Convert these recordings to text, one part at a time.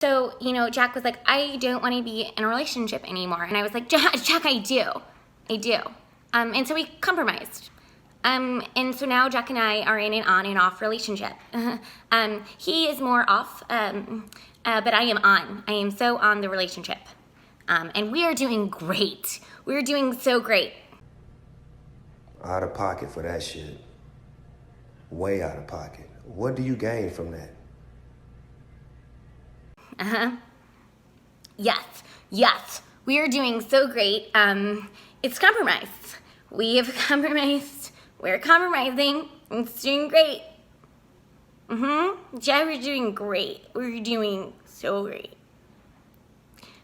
So, Jack was like, I don't want to be in a relationship anymore. And I was like, Jack, I do. I do. And so we compromised. And so now Jack and I are in an on and off relationship. He is more off, but I am on. I am so on the relationship. And we are doing great. We're doing so great. Out of pocket for that shit. Way out of pocket. What do you gain from that? Yes. We are doing so great. It's compromise. We have compromised. We're compromising. It's doing great. Jack, we're doing great. We're doing so great.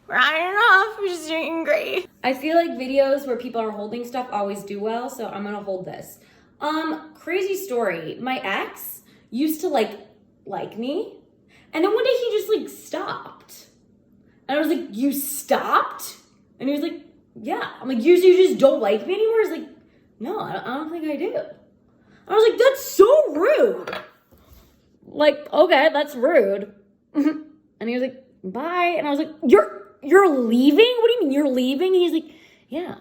We're on and off. We're just doing great. I feel like videos where people are holding stuff always do well, so I'm gonna hold this. Crazy story. My ex used to like me, and then one day he just stopped. And I was like, you stopped? And he was like, yeah. I'm like, you just don't like me anymore? He's like, no, I don't think I do. I was like, that's so rude. Like, okay, that's rude. And he was like, bye. And I was like, you're leaving? What do you mean you're leaving? And he's like, yeah,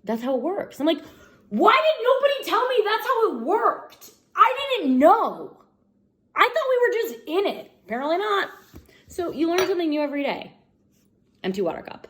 that's how it works. I'm like, why did nobody tell me that's how it worked? I didn't know. I thought we were just in it. Apparently not. So you learn something new every day. Empty water cup.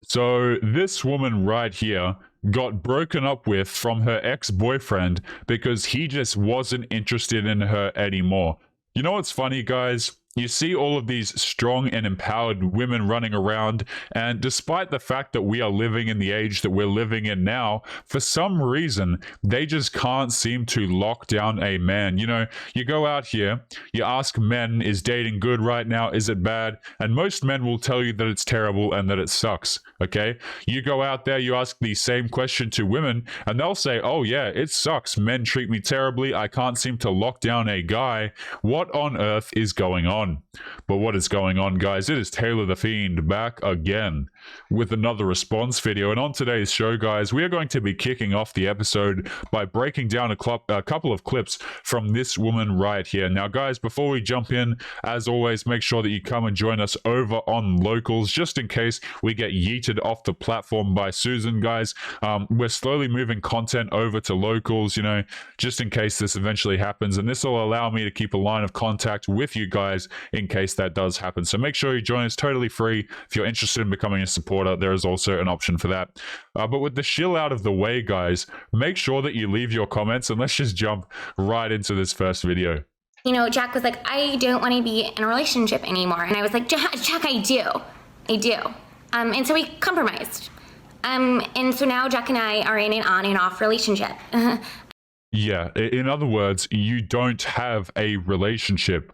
So this woman right here got broken up with from her ex-boyfriend because he just wasn't interested in her anymore. You know what's funny, guys? You see all of these strong and empowered women running around, and despite the fact that we are living in the age that we're living in now, for some reason, they just can't seem to lock down a man. You go out here, you ask men, is dating good right now? Is it bad? And most men will tell you that it's terrible and that it sucks, okay? You go out there, you ask the same question to women, and they'll say, oh yeah, it sucks. Men treat me terribly. I can't seem to lock down a guy. What on earth is going on? But what is going on, guys? It is Taylor the Fiend back again with another response video. And on today's show, guys, we are going to be kicking off the episode by breaking down a couple of clips from this woman right here. Now, guys, before we jump in, as always, make sure that you come and join us over on Locals, just in case we get yeeted off the platform by Susan, guys. We're slowly moving content over to Locals, just in case this eventually happens. And this will allow me to keep a line of contact with you guys in case that does happen. So make sure you join us, totally free. If you're interested in becoming a supporter, there is also an option for that. But with the shill out of the way, guys, make sure that you leave your comments, and let's just jump right into this first video. Jack was like, I don't want to be in a relationship anymore. And I was like, Jack, I do. I do. And so we compromised. And so now Jack and I are in an on and off relationship. Yeah, in other words, you don't have a relationship.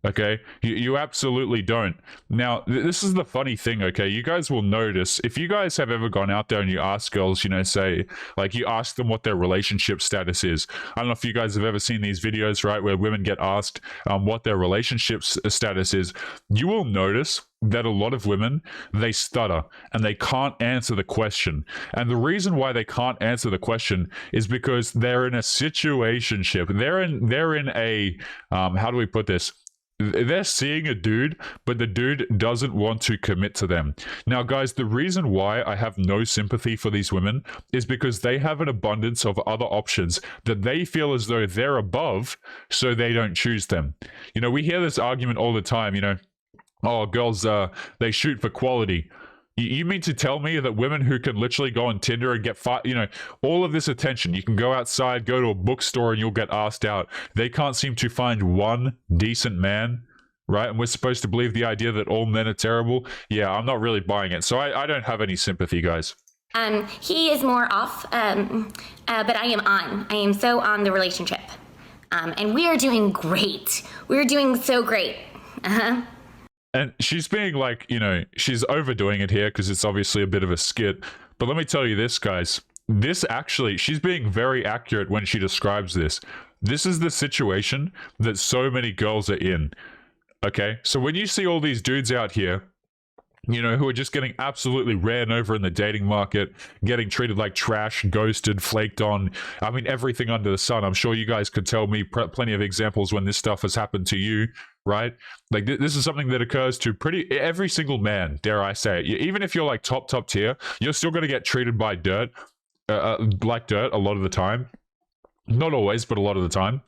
Okay, you absolutely don't. Now, this is the funny thing, okay? You guys will notice, if you guys have ever gone out there and you ask girls, say, like you ask them what their relationship status is. I don't know if you guys have ever seen these videos, right, where women get asked what their relationship status is. You will notice that a lot of women, they stutter and they can't answer the question. And the reason why they can't answer the question is because they're in a situationship. They're in a, how do we put this? They're seeing a dude, but the dude doesn't want to commit to them. Now, guys, the reason why I have no sympathy for these women is because they have an abundance of other options that they feel as though they're above, so they don't choose them. We hear this argument all the time, oh, girls, they shoot for quality. You mean to tell me that women who can literally go on Tinder and get all of this attention, you can go outside, go to a bookstore, and you'll get asked out. They can't seem to find one decent man, right? And we're supposed to believe the idea that all men are terrible. Yeah, I'm not really buying it. So I don't have any sympathy, guys. He is more off, but I am on. I am so on the relationship. And we are doing great. We're doing so great. And she's being like, she's overdoing it here because it's obviously a bit of a skit. But let me tell you this, guys. She's being very accurate when she describes this. This is the situation that so many girls are in. Okay? So when you see all these dudes out here who are just getting absolutely ran over in the dating market, getting treated like trash, ghosted, flaked on. I mean, everything under the sun. I'm sure you guys could tell me plenty of examples when this stuff has happened to you, right? Like this is something that occurs to every single man, dare I say it. Even if you're like top tier, you're still going to get treated by dirt, like dirt a lot of the time. Not always, but a lot of the time.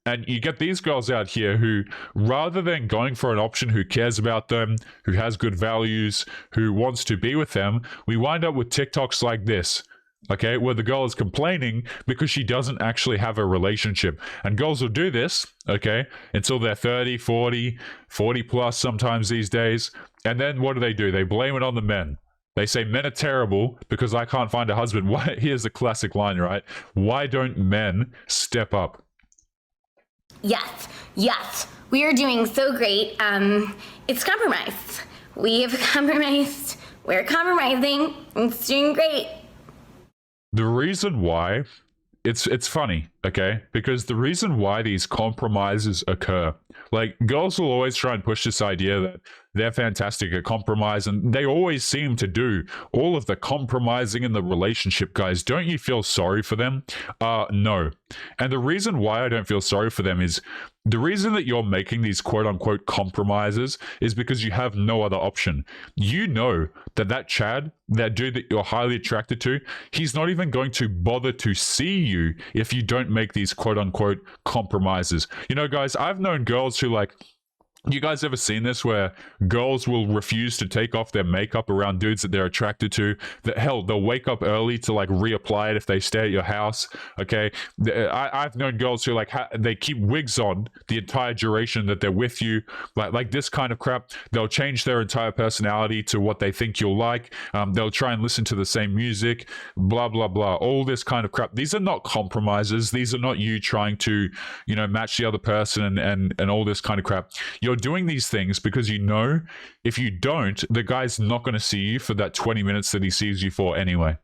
And you get these girls out here who, rather than going for an option who cares about them, who has good values, who wants to be with them, we wind up with TikToks like this, okay, where the girl is complaining because she doesn't actually have a relationship. And girls will do this, okay, until they're 30, 40 plus sometimes these days. And then what do? They blame it on the men. They say men are terrible because I can't find a husband. Why? Here's the classic line, right? Why don't men step up? Yes, we are doing so great. It's compromise. We have compromised. We're compromising. It's doing great. The reason why, it's funny, okay? Because the reason why these compromises occur, like girls will always try and push this idea that they're fantastic at compromise, and they always seem to do all of the compromising in the relationship, guys. Don't you feel sorry for them? No. And the reason why I don't feel sorry for them is the reason that you're making these quote unquote compromises is because you have no other option. You know that Chad, that dude that you're highly attracted to, he's not even going to bother to see you if you don't make these quote unquote compromises. Guys, I've known girls who, like, you guys ever seen this where girls will refuse to take off their makeup around dudes that they're attracted to? That hell, they'll wake up early to like reapply it if they stay at your house. Okay, I've known girls who like they keep wigs on the entire duration that they're with you, like this kind of crap. They'll change their entire personality to what they think you'll like. They'll try and listen to the same music, blah blah blah. All this kind of crap. These are not compromises. These are not you trying to, match the other person and all this kind of crap. You're doing these things because if you don't, the guy's not going to see you for that 20 minutes that he sees you for anyway.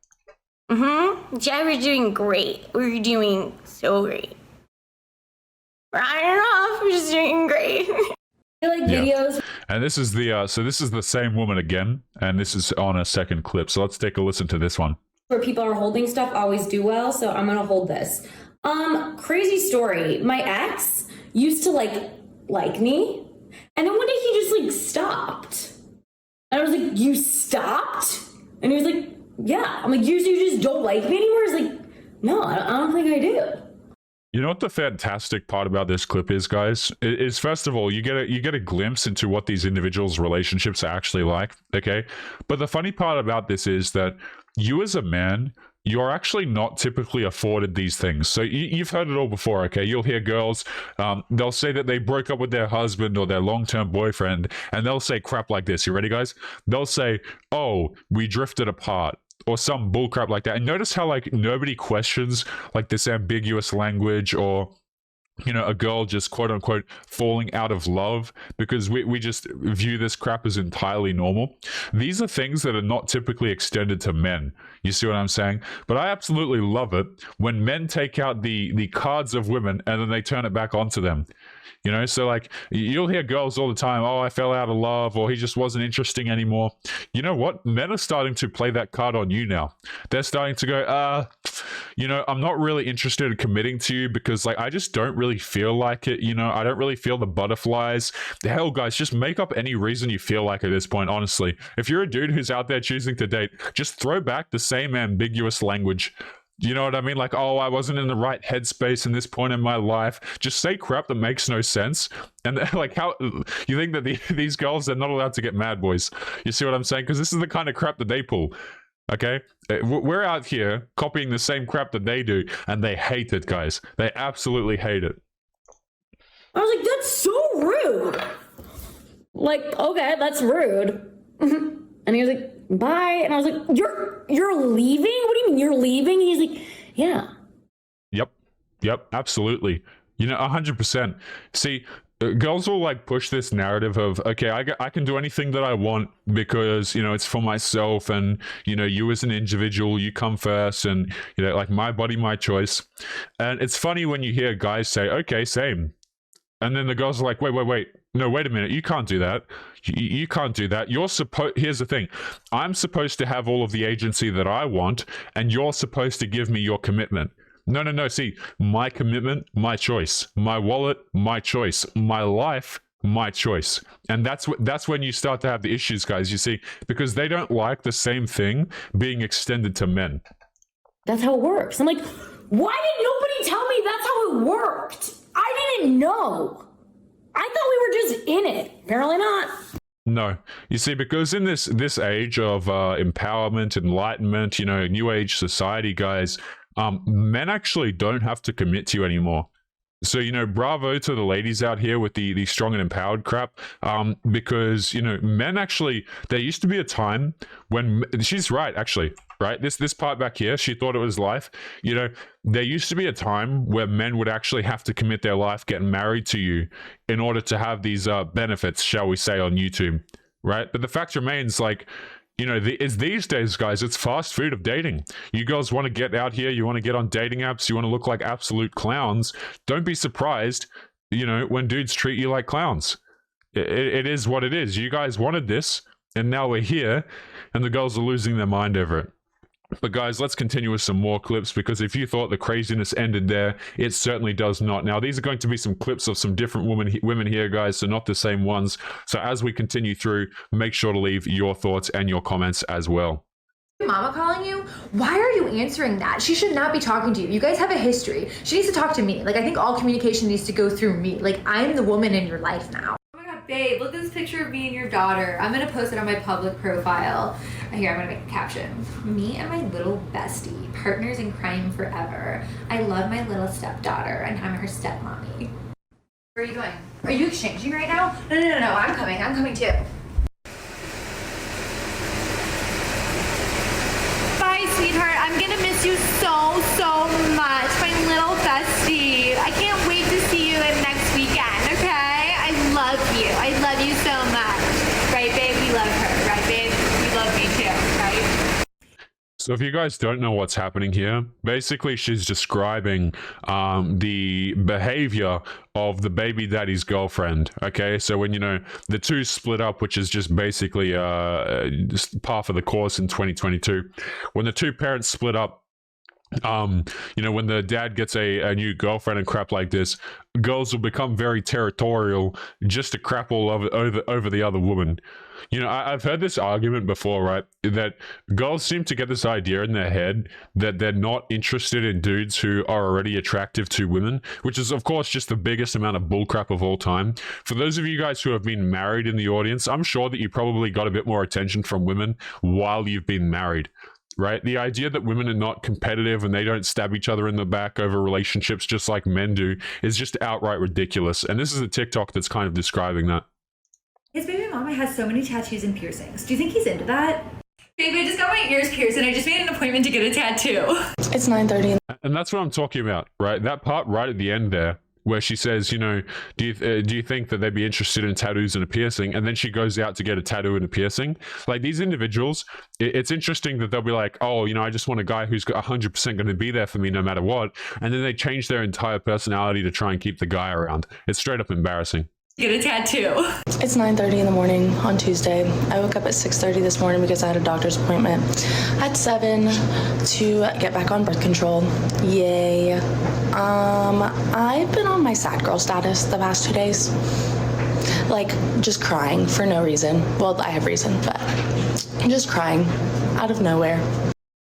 Yeah, we're doing great. We're doing so great. I don't know, we're just doing great. Videos. And this is the same woman again, and this is on a second clip. So let's take a listen to this one. Where people are holding stuff always do well, so I'm gonna hold this. Crazy story. My ex used to like me. And then one day he just stopped. And I was like, you stopped? And he was like, yeah. I'm like, you just don't like me anymore? He's like, no, I don't think I do. You know what the fantastic part about this clip is, guys? Is first of all, you get a glimpse into what these individuals' relationships are actually like, okay? But the funny part about this is that you as a man, you're actually not typically afforded these things. So you've heard it all before, okay? You'll hear girls, they'll say that they broke up with their husband or their long-term boyfriend, and they'll say crap like this. You ready, guys? They'll say, oh, we drifted apart, or some bullcrap like that. And notice how nobody questions this ambiguous language or a girl just quote unquote falling out of love, because we just view this crap as entirely normal. These are things that are not typically extended to men. You see what I'm saying? But I absolutely love it when men take out the cards of women and then they turn it back onto them. So you'll hear girls all the time, oh, I fell out of love, or he just wasn't interesting anymore. You know what? Men are starting to play that card on you now. They're starting to go, I'm not really interested in committing to you because I just don't really feel like it. I don't really feel the butterflies. The hell, guys, just make up any reason you feel like at this point, honestly. If you're a dude who's out there choosing to date, just throw back the same ambiguous language. You know what I mean? Oh, I wasn't in the right headspace in this point in my life. Just say crap that makes no sense. And how you think that these girls, they're not allowed to get mad, boys. You see what I'm saying? Because this is the kind of crap that they pull. Okay? We're out here copying the same crap that they do, and they hate it, guys. They absolutely hate it. I was like, that's so rude. Okay, that's rude. And he was like, bye. And I was like, you're leaving? What do you mean you're leaving? And he's like, yeah. Yep, absolutely. 100%. See, girls will like push this narrative of, okay, I can do anything that I want because, it's for myself, and, you as an individual, you come first, and, like my body, my choice. And it's funny when you hear guys say, okay, same. And then the girls are like, wait, No, wait a minute. You can't do that. You can't do that. You're supposed. Here's the thing. I'm supposed to have all of the agency that I want, and you're supposed to give me your commitment. No, no, no. See, my commitment, my choice. My wallet, my choice. My life, my choice. And that's when you start to have the issues, guys. You see, because they don't like the same thing being extended to men. That's how it works. I'm like, why did nobody tell me that's how it worked? I didn't know. I thought we were just in it. Apparently not. No, you see, because in this age of empowerment, enlightenment, new age society, guys, men actually don't have to commit to you anymore. So, bravo to the ladies out here with the strong and empowered crap, because, men actually, there used to be a time when, she's right, actually, right? This part back here, she thought it was life. There used to be a time where men would actually have to commit their life, get married to you in order to have these benefits, shall we say, on YouTube, right? But the fact remains, like, it's these days, guys, it's fast food of dating. You girls want to get out here, you want to get on dating apps, you want to look like absolute clowns. Don't be surprised, when dudes treat you like clowns. It is what it is. You guys wanted this, and now we're here, and the girls are losing their mind over it. But guys, let's continue with some more clips, because if you thought the craziness ended there, it certainly does not. Now, these are going to be some clips of some different women here, guys, so not the same ones. So as we continue through, make sure to leave your thoughts and your comments as well. Mama calling you? Why are you answering that? She should not be talking to you. You guys have a history. She needs to talk to me. Like, I think all communication needs to go through me. Like, I'm the woman in your life now. Oh my God, babe, look at this picture of me and your daughter. I'm gonna post it on my public profile. Here, I'm gonna make a caption. Me and my little bestie, partners in crime forever. I love my little stepdaughter and I'm her stepmommy. Where are you going? Are you exchanging right now? No, I'm coming too. Bye, sweetheart. I'm gonna miss you so much. My little bestie. I can't wait to see you next weekend, okay? I love you. I love you so much. Right, babe? We love her. Right, babe? We love me too, right? So if you guys don't know what's happening here, basically she's describing the behavior of the baby daddy's girlfriend. Okay, so when the two split up, which is just basically just par for the course in 2022, when the two parents split up, when the dad gets a new girlfriend and crap like this, girls will become very territorial just to crap all over the other woman. I've heard this argument before, right? That girls seem to get this idea in their head that they're not interested in dudes who are already attractive to women, which is, of course, just the biggest amount of bullcrap of all time. For those of you guys who have been married in the audience, I'm sure that you probably got a bit more attention from women while you've been married. Right? The idea that women are not competitive and they don't stab each other in the back over relationships just like men do is just outright ridiculous. And this is a TikTok that's kind of describing that. His baby mama has so many tattoos and piercings. Do you think he's into that? Baby, I just got my ears pierced and I just made an appointment to get a tattoo. It's 9:30. And that's what I'm talking about, right? That part right at the end there, where she says, do you think that they'd be interested in tattoos and a piercing? And then she goes out to get a tattoo and a piercing. Like, these individuals, it's interesting that they'll be like, oh, I just want a guy who's 100% going to be there for me no matter what. And then they change their entire personality to try and keep the guy around. It's straight up embarrassing. Get a tattoo. It's 9:30 in the morning on Tuesday. I woke up at 6:30 this morning because I had a doctor's appointment at 7 to get back on birth control. Yay. I've been on my sad girl status the past 2 days. Like, just crying for no reason. Well, I have reason, but just crying out of nowhere.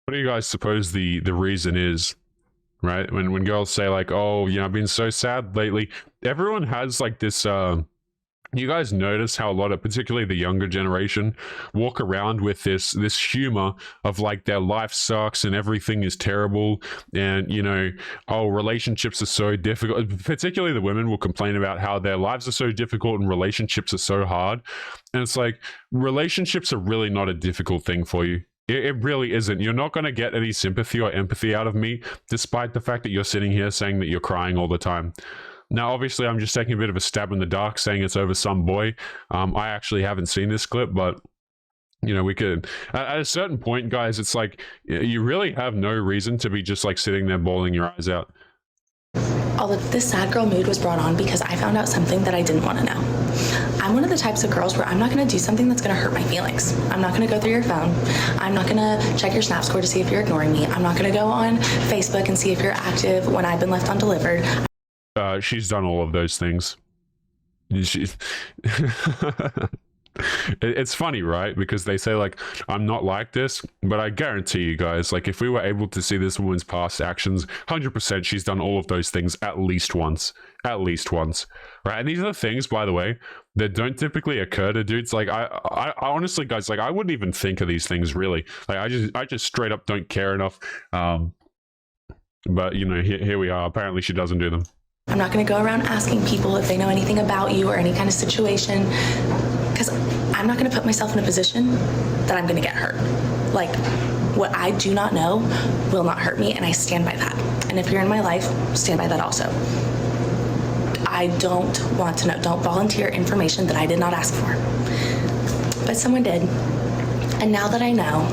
What do you guys suppose the reason is? Right? When girls say like, oh, I've been so sad lately. Everyone has like this, you guys notice how a lot of, particularly the younger generation, walk around with this humor of like their life sucks and everything is terrible. And, oh, relationships are so difficult. Particularly the women will complain about how their lives are so difficult and relationships are so hard. And it's like, relationships are really not a difficult thing for you. It really isn't. You're not going to get any sympathy or empathy out of me, despite the fact that you're sitting here saying that you're crying all the time. Now, obviously, I'm just taking a bit of a stab in the dark, saying it's over some boy. I actually haven't seen this clip, but, we could... At a certain point, guys, it's like, you really have no reason to be just, like, sitting there bawling your eyes out. Although this sad girl mood was brought on because I found out something that I didn't want to know. I'm one of the types of girls where I'm not going to do something that's going to hurt my feelings. I'm not going to go through your phone. I'm not going to check your snap score to see if you're ignoring me. I'm not going to go on Facebook and see if you're active when I've been left undelivered. She's done all of those things. It's funny, right? Because they say, like, I'm not like this, but I guarantee you guys, like, if we were able to see this woman's past actions, 100% she's done all of those things at least once, right? And these are the things, by the way, that don't typically occur to dudes. Like, I honestly, guys, like, I wouldn't even think of these things, really. Like, I just straight up don't care enough. But you know, here we are. Apparently she doesn't do them. I'm not going to go around asking people if they know anything about you or any kind of situation, because I'm not going to put myself in a position that I'm going to get hurt. Like, what I do not know will not hurt me, and I stand by that. And if you're in my life, stand by that also. I don't want to know. Don't volunteer information that I did not ask for. But someone did. And now that I know,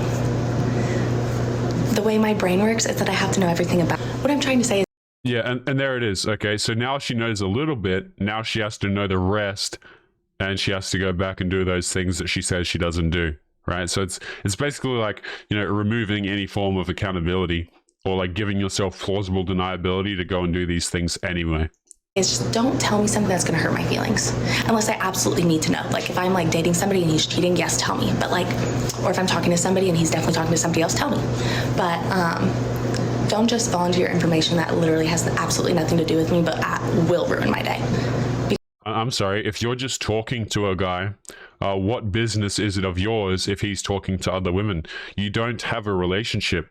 the way my brain works is that I have to know everything about it. What I'm trying to say is, yeah, and there it is. Okay, so now she knows a little bit. Now she has to know the rest, and she has to go back and do those things that she says she doesn't do, right? So it's basically like, you know, removing any form of accountability, or like giving yourself plausible deniability to go and do these things anyway. is just don't tell me something that's going to hurt my feelings unless I absolutely need to know. Like, if I'm like dating somebody and he's cheating, yes, tell me. But like, or if I'm talking to somebody and he's definitely talking to somebody else, tell me. But don't just volunteer information that literally has absolutely nothing to do with me, but will ruin my day. I'm sorry, if you're just talking to a guy, what business is it of yours if he's talking to other women? You don't have a relationship,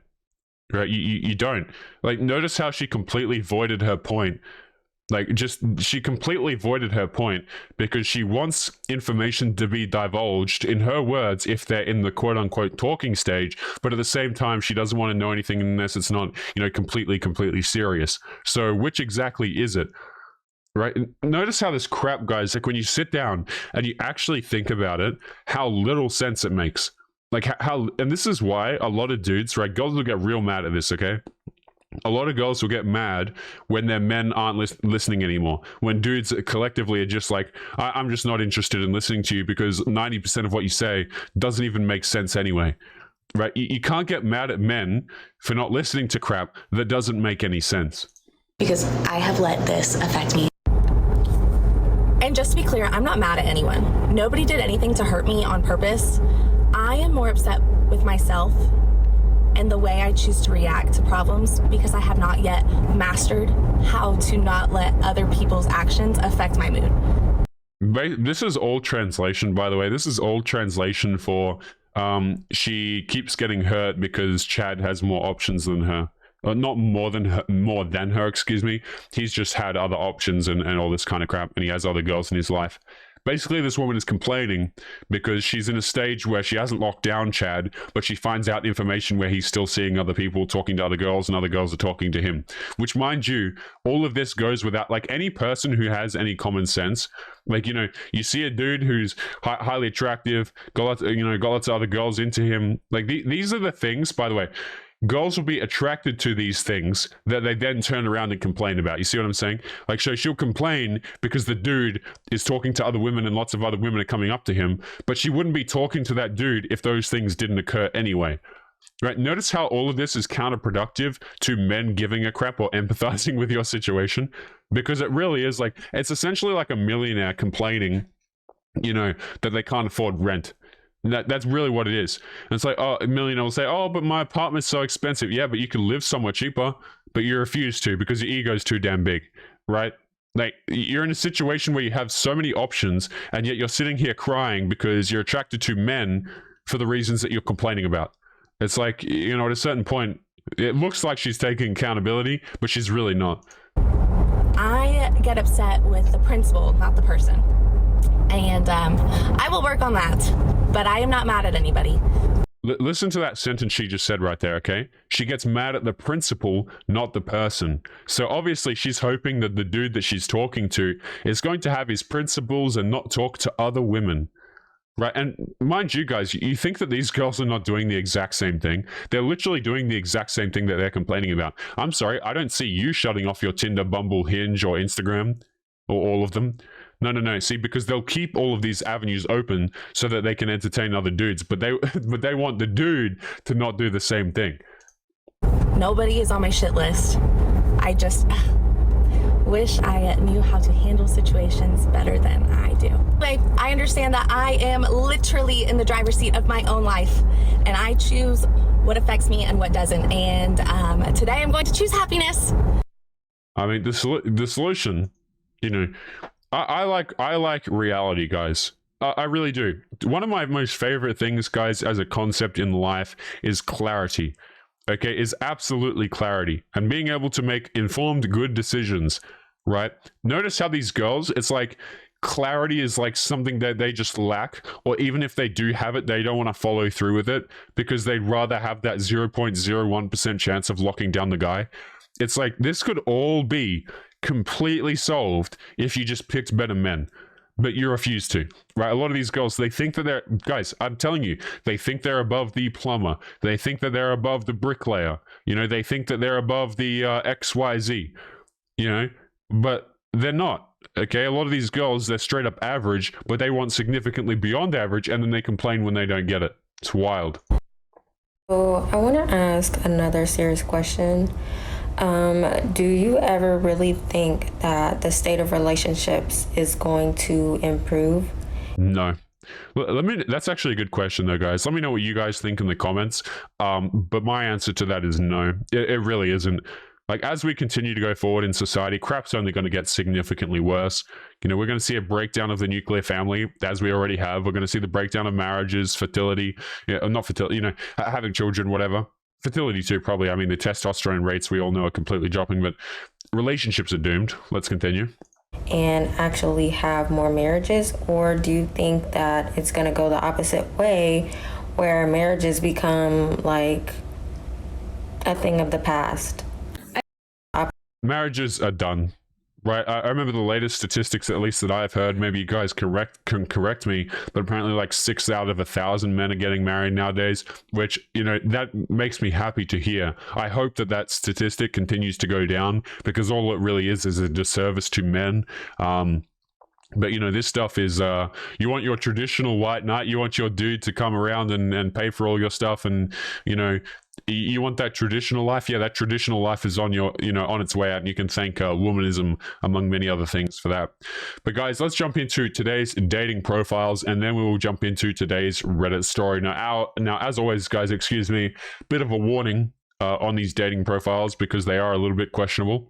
right? You don't. Like, notice how she completely voided her point. Like, she completely voided her point because she wants information to be divulged, in her words, if they're in the quote-unquote talking stage, but at the same time, she doesn't want to know anything unless it's not, you know, completely serious. So which exactly is it? Right? And notice how this crap, guys, like when you sit down and you actually think about it, how little sense it makes. Like how, and this is why a lot of dudes, right, girls will get real mad at this, okay? A lot of girls will get mad when their men aren't listening anymore. When dudes collectively are just like, I'm just not interested in listening to you because 90% of what you say doesn't even make sense anyway. Right? You can't get mad at men for not listening to crap that doesn't make any sense. Because I have let this affect me. And just to be clear, I'm not mad at anyone. Nobody did anything to hurt me on purpose. I am more upset with myself and the way I choose to react to problems because I have not yet mastered how to not let other people's actions affect my mood. This is all translation, by the way. This is all translation for she keeps getting hurt because Chad has more options than her. Not more than her, excuse me. He's just had other options and all this kind of crap, and he has other girls in his life. Basically, this woman is complaining because she's in a stage where she hasn't locked down Chad, but she finds out information where he's still seeing other people, talking to other girls, and other girls are talking to him. Which, mind you, all of this goes without, like, any person who has any common sense. Like, you know, you see a dude who's highly attractive, got lots of other girls into him. Like, these are the things, by the way. Girls will be attracted to these things that they then turn around and complain about. You see what I'm saying? Like, so she'll complain because the dude is talking to other women and lots of other women are coming up to him, but she wouldn't be talking to that dude if those things didn't occur anyway. Right? Notice how all of this is counterproductive to men giving a crap or empathizing with your situation, because it really is like, it's essentially like a millionaire complaining, you know, that they can't afford rent. That's really what it is. And it's like, oh, a millionaire will say, oh, but my apartment's so expensive. Yeah, but you can live somewhere cheaper, but you refuse to because your ego's too damn big, right? Like, you're in a situation where you have so many options, and yet you're sitting here crying because you're attracted to men for the reasons that you're complaining about. It's like, you know, at a certain point, it looks like she's taking accountability, but she's really not. I get upset with the principal, not the person. And I will work on that, but I am not mad at anybody. Listen to that sentence she just said right there, okay? She gets mad at the principal, not the person. So obviously she's hoping that the dude that she's talking to is going to have his principles and not talk to other women. Right, and mind you guys, you think that these girls are not doing the exact same thing. They're literally doing the exact same thing that they're complaining about. I'm sorry, I don't see you shutting off your Tinder, Bumble, Hinge, or Instagram, or all of them. No. See, because they'll keep all of these avenues open so that they can entertain other dudes, but they want the dude to not do the same thing. Nobody is on my shit list. I just wish I knew how to handle situations better than I do. I understand that I am literally in the driver's seat of my own life, and I choose what affects me and what doesn't. And today I'm going to choose happiness. I mean, the solution, you know, I like reality, guys. I really do. One of my most favorite things, guys, as a concept in life is clarity. Okay, is absolutely clarity and being able to make informed, good decisions, right? Notice how these girls, it's like clarity is like something that they just lack, or even if they do have it, they don't want to follow through with it because they'd rather have that 0.01% chance of locking down the guy. It's like this could all be completely solved if you just picked better men. But you refuse to, right? A lot of these girls, they think that they're, guys, I'm telling you, they think they're above the plumber. They think that they're above the bricklayer. You know, they think that they're above the XYZ, you know, but they're not, okay? A lot of these girls, they're straight up average, but they want significantly beyond average, and then they complain when they don't get it. It's wild. So I want to ask another serious question. Do you ever really think that the state of relationships is going to improve? No. That's actually a good question though, guys. Let me know what you guys think in the comments. But my answer to that is no. It really isn't. Like, as we continue to go forward in society, crap's only going to get significantly worse. You know, we're going to see a breakdown of the nuclear family, as we already have. We're going to see the breakdown of marriages, fertility, not fertility, you know, having children, whatever. Fertility too, probably. I mean, the testosterone rates we all know are completely dropping, but relationships are doomed. Let's continue. And actually have more marriages? Or do you think that it's going to go the opposite way, where marriages become like a thing of the past? Marriages are done, right? I remember the latest statistics, at least that I've heard. Maybe you guys can correct me, but apparently like 6 out of 1,000 men are getting married nowadays, which, you know, that makes me happy to hear. I hope that that statistic continues to go down, because all it really is a disservice to men. But, you know, this stuff is, you want your traditional white knight, you want your dude to come around and pay for all your stuff, and, you know, you want that traditional life. Yeah, that traditional life is on your, you know, on its way out, and you can thank womanism among many other things for that. But guys, let's jump into today's dating profiles, and then we will jump into today's Reddit story. Now, as always, guys, excuse me, bit of a warning on these dating profiles, because they are a little bit questionable.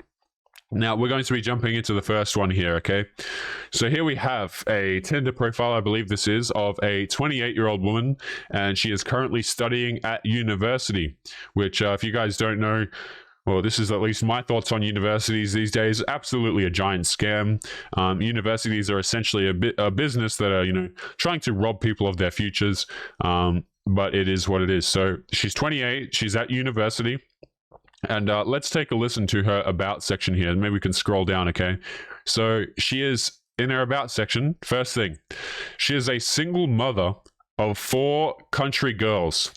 Now, we're going to be jumping into the first one here, okay? So here we have a Tinder profile, I believe this is, of a 28-year-old woman, and she is currently studying at university, which, if you guys don't know, well, this is at least my thoughts on universities these days. Absolutely a giant scam. Universities are essentially a business that are, you know, trying to rob people of their futures, but it is what it is. So she's 28, she's at university. And let's take a listen to her about section here. Maybe we can scroll down, okay? So she is in her about section. First thing, she is a single mother of 4 country girls.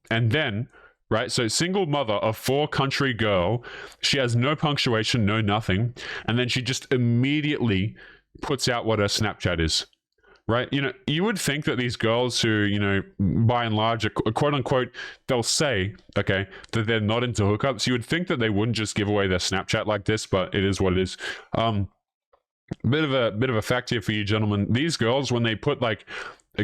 And then, right, so single mother of 4 country girl. She has no punctuation, no nothing. And then she just immediately puts out what her Snapchat is. Right? You know, you would think that these girls who, you know, by and large, are quote unquote, they'll say, okay, that they're not into hookups. You would think that they wouldn't just give away their Snapchat like this, but it is what it is. Bit of a fact here for you gentlemen. These girls, when they put like,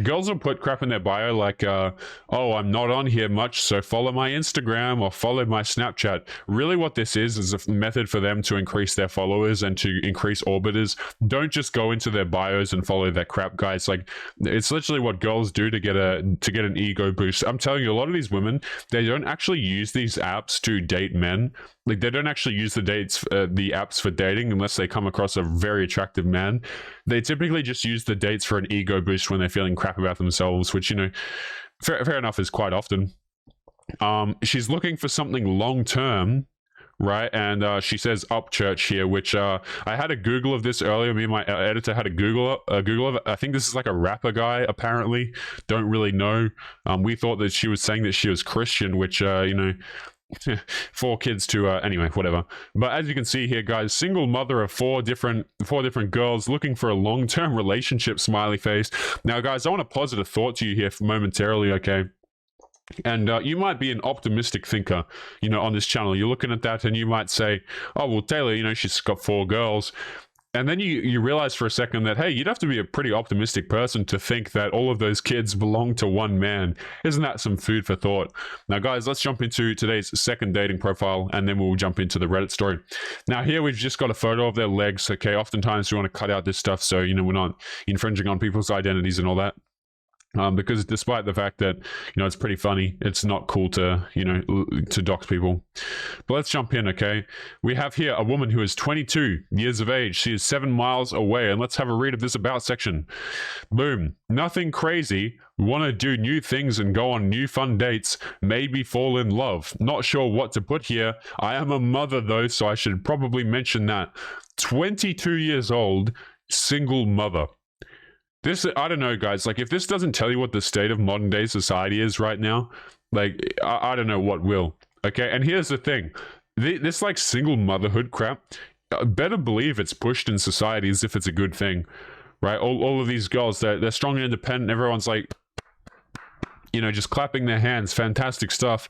girls will put crap in their bio like, oh, I'm not on here much, so follow my Instagram or follow my Snapchat. Really what this is a method for them to increase their followers and to increase orbiters. Don't just go into their bios and follow their crap, guys. Like, it's literally what girls do to get an ego boost. I'm telling you, a lot of these women, they don't actually use these apps to date men. Like, they don't actually use the apps for dating unless they come across a very attractive man. They typically just use the dates for an ego boost when they're feeling crap about themselves, which, you know, fair enough is quite often. She's looking for something long-term, right? And she says up church here, which I had a Google of this earlier. Me and my editor had a Google of it. I think this is like a rapper guy, apparently. Don't really know. We thought that she was saying that she was Christian, which, you know, 4 kids to anyway, whatever. But as you can see here, guys, single mother of four different girls looking for a long-term relationship, smiley face. Now guys, I want to posit a thought to you here momentarily, okay? And you might be an optimistic thinker, you know, on this channel. You're looking at that and you might say, oh well, Taylor, you know, she's got 4 girls. And then you realize for a second that, hey, you'd have to be a pretty optimistic person to think that all of those kids belong to one man. Isn't that some food for thought? Now, guys, let's jump into today's second dating profile, and then we'll jump into the Reddit story. Now, here we've just got a photo of their legs, okay? Oftentimes, we want to cut out this stuff so, you know, we're not infringing on people's identities and all that. Because despite the fact that, you know, it's pretty funny, it's not cool to, you know, to dox people. But let's jump in, okay? We have here a woman who is 22 years of age. She is 7 miles away, and let's have a read of this about section. Boom. Nothing crazy. Want to do new things and go on new fun dates. Maybe fall in love. Not sure what to put here. I am a mother though, so I should probably mention that. 22 years old, single mother. This, I don't know, guys, like, if this doesn't tell you what the state of modern day society is right now, like, I don't know what will, okay? And here's the thing, this, like, single motherhood crap, better believe it's pushed in society as if it's a good thing, right? All of these girls, they're strong and independent, everyone's like, you know, just clapping their hands, fantastic stuff.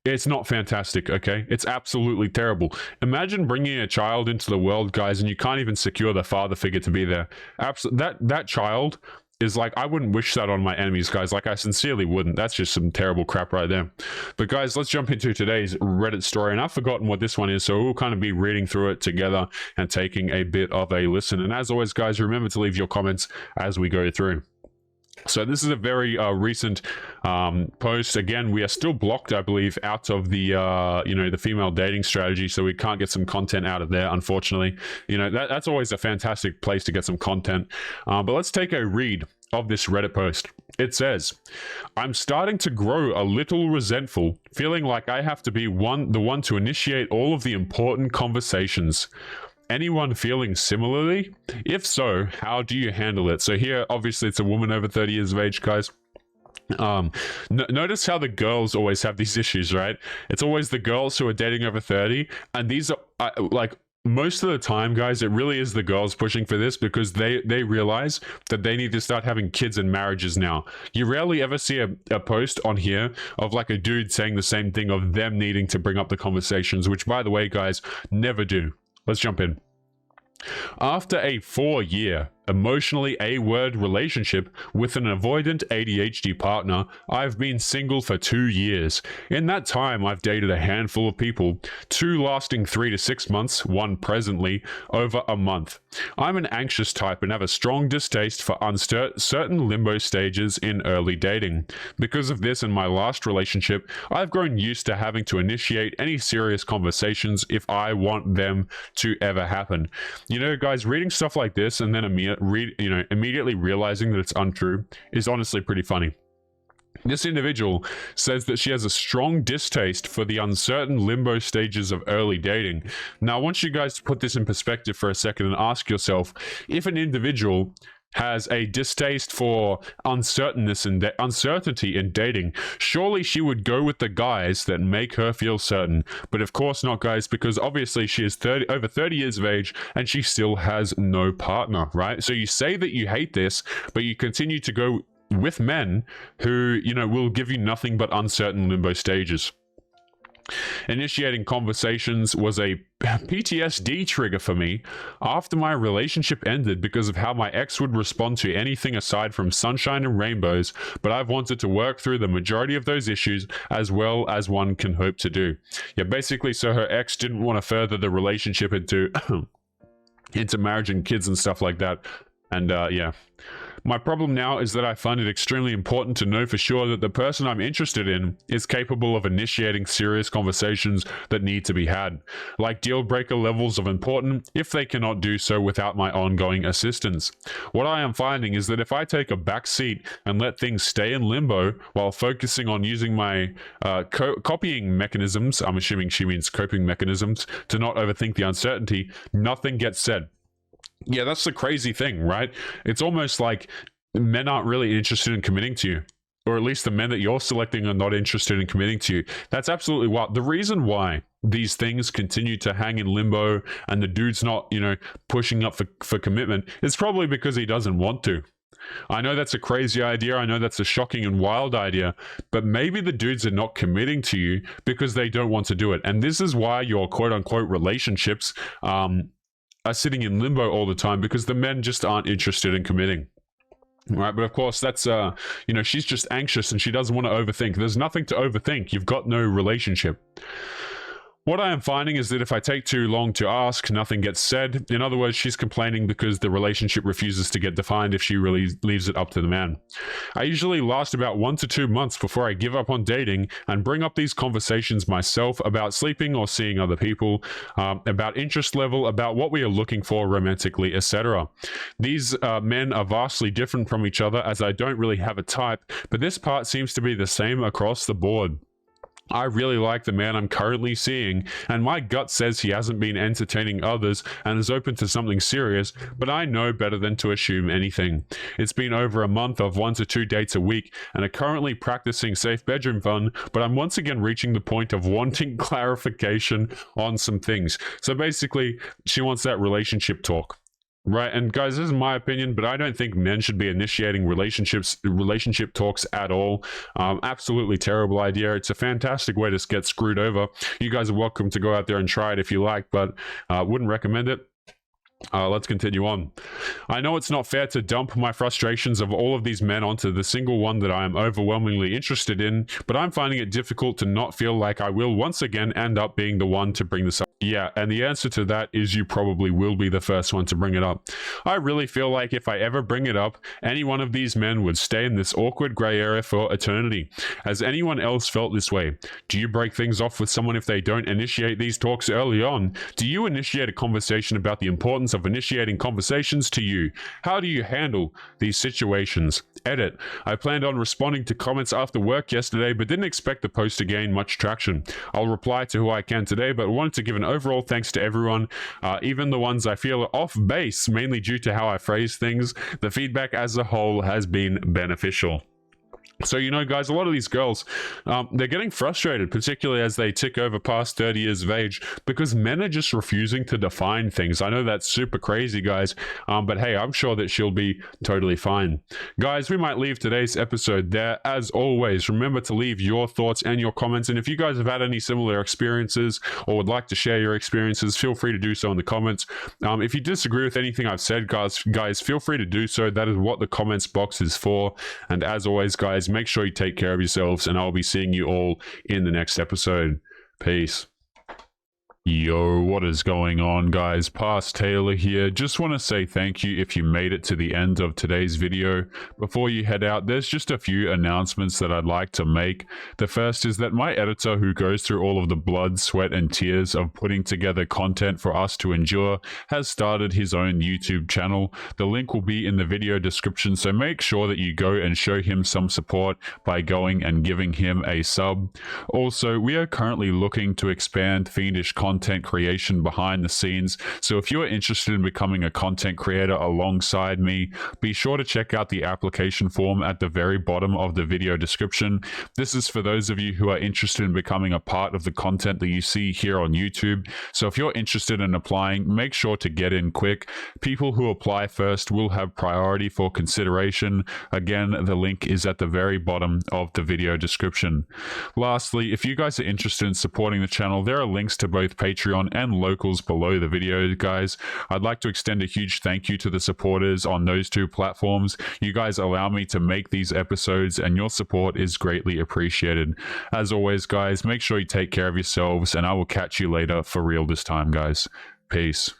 It's not fantastic, okay? It's absolutely terrible. Imagine bringing a child into the world, guys, and you can't even secure the father figure to be there. That child is like, I wouldn't wish that on my enemies, guys. Like, I sincerely wouldn't. That's just some terrible crap right there. But guys, let's jump into today's Reddit story. And I've forgotten what this one is, so we'll kind of be reading through it together and taking a bit of a listen. And as always, guys, remember to leave your comments as we go through. So this is a very recent post. Again, we are still blocked, I believe, out of the you know, the female dating strategy, so we can't get some content out of there, unfortunately. You know, that's always a fantastic place to get some content. But let's take a read of this Reddit post. It says, I'm starting to grow a little resentful, feeling like I have to be the one to initiate all of the important conversations. Anyone feeling similarly? If so, how do you handle it? So here, obviously, it's a woman over 30 years of age, guys. Notice how the girls always have these issues, right? It's always the girls who are dating over 30, and these are like, most of the time, guys, it really is the girls pushing for this because they realize that they need to start having kids and marriages now. You rarely ever see a post on here of like a dude saying the same thing of them needing to bring up the conversations, which, by the way, guys, never do. Let's jump in. After a 4-year, emotionally A-word relationship with an avoidant ADHD partner, I've been single for 2 years. In that time, I've dated a handful of people, 2 lasting 3 to 6 months, 1 presently, over a month. I'm an anxious type and have a strong distaste for certain limbo stages in early dating. Because of this and my last relationship, I've grown used to having to initiate any serious conversations if I want them to ever happen. You know, guys, reading stuff like this and then immediately realizing that it's untrue is honestly pretty funny. This individual says that she has a strong distaste for the uncertain limbo stages of early dating. Now, I want you guys to put this in perspective for a second and ask yourself, if an individual has a distaste for uncertainty in dating, surely she would go with the guys that make her feel certain. But of course not, guys, because obviously she is over 30 years of age and she still has no partner, right? So you say that you hate this, but you continue to go with men who, you know, will give you nothing but uncertain limbo stages. Initiating conversations was a PTSD trigger for me after my relationship ended because of how my ex would respond to anything aside from sunshine and rainbows, but I've wanted to work through the majority of those issues as well as one can hope to do. Yeah, basically, so her ex didn't want to further the relationship into marriage and kids and stuff like that. And yeah, My problem now is that I find it extremely important to know for sure that the person I'm interested in is capable of initiating serious conversations that need to be had, like deal breaker levels of important if they cannot do so without my ongoing assistance. What I am finding is that if I take a back seat and let things stay in limbo while focusing on using my copying mechanisms, I'm assuming she means coping mechanisms, to not overthink the uncertainty, nothing gets said. Yeah, that's the crazy thing, right? It's almost like men aren't really interested in committing to you, or at least the men that you're selecting are not interested in committing to you. That's absolutely wild. The reason why these things continue to hang in limbo and the dude's not, pushing up for commitment is probably because he doesn't want to. I know that's a crazy idea. I know that's a shocking and wild idea, but maybe the dudes are not committing to you because they don't want to do it. And this is why your quote unquote relationships, are sitting in limbo all the time, because the men just aren't interested in committing. Right, but of course that's she's just anxious and she doesn't want to overthink. There's nothing to overthink. You've got no relationship. What I am finding is that if I take too long to ask, nothing gets said. In other words, she's complaining because the relationship refuses to get defined if she really leaves it up to the man. I usually last about 1 to 2 months before I give up on dating and bring up these conversations myself about sleeping or seeing other people, about interest level, about what we are looking for romantically, etc. These men are vastly different from each other, as I don't really have a type, but this part seems to be the same across the board. I really like the man I'm currently seeing, and my gut says he hasn't been entertaining others and is open to something serious, but I know better than to assume anything. It's been over a month of 1 to 2 dates a week, and are currently practicing safe bedroom fun, but I'm once again reaching the point of wanting clarification on some things. So basically, she wants that relationship talk. Right, and guys, this is my opinion, but I don't think men should be initiating relationship talks at all. Absolutely terrible idea. It's a fantastic way to get screwed over. You guys are welcome to go out there and try it if you like, but wouldn't recommend it. Let's continue on. I know it's not fair to dump my frustrations of all of these men onto the single one that I am overwhelmingly interested in, but I'm finding it difficult to not feel like I will once again end up being the one to bring this up. Yeah, and the answer to that is you probably will be the first one to bring it up. I really feel like if I ever bring it up, any one of these men would stay in this awkward gray area for eternity. Has anyone else felt this way? Do you break things off with someone if they don't initiate these talks early on? Do you initiate a conversation about the importance of initiating conversations to you? How do you handle these situations? Edit. I planned on responding to comments after work yesterday, but didn't expect the post to gain much traction. I'll reply to who I can today, but wanted to give an overall thanks to everyone, even the ones I feel are off base, mainly due to how I phrase things. The feedback as a whole has been beneficial. So, guys, a lot of these girls, they're getting frustrated, particularly as they tick over past 30 years of age, because men are just refusing to define things. I know that's super crazy, guys, but hey, I'm sure that she'll be totally fine. Guys, we might leave today's episode there. As always, remember to leave your thoughts and your comments, and if you guys have had any similar experiences or would like to share your experiences, feel free to do so in the comments. If you disagree with anything I've said, guys, feel free to do so. That is what the comments box is for. And as always, guys, make sure you take care of yourselves, and I'll be seeing you all in the next episode. Peace. Yo, what is going on, guys? Past Taylor here. Just want to say thank you if you made it to the end of today's video. Before you head out, there's just a few announcements that I'd like to make. The first is that my editor, who goes through all of the blood, sweat, and tears of putting together content for us to endure, has started his own YouTube channel. The link will be in the video description, so make sure that you go and show him some support by going and giving him a sub. Also, we are currently looking to expand Fiendish content creation behind the scenes, so if you're interested in becoming a content creator alongside me, be sure to check out the application form at the very bottom of the video description. This is for those of you who are interested in becoming a part of the content that you see here on YouTube. So if you're interested in applying, make sure to get in quick. People who apply first will have priority for consideration. Again, the link is at the very bottom of the video description. Lastly, if you guys are interested in supporting the channel, there are links to both Patreon and locals below the video, guys. I'd like to extend a huge thank you to the supporters on those two platforms. You guys allow me to make these episodes, and your support is greatly appreciated. As always, guys, make sure you take care of yourselves, and I will catch you later for real this time, guys. Peace.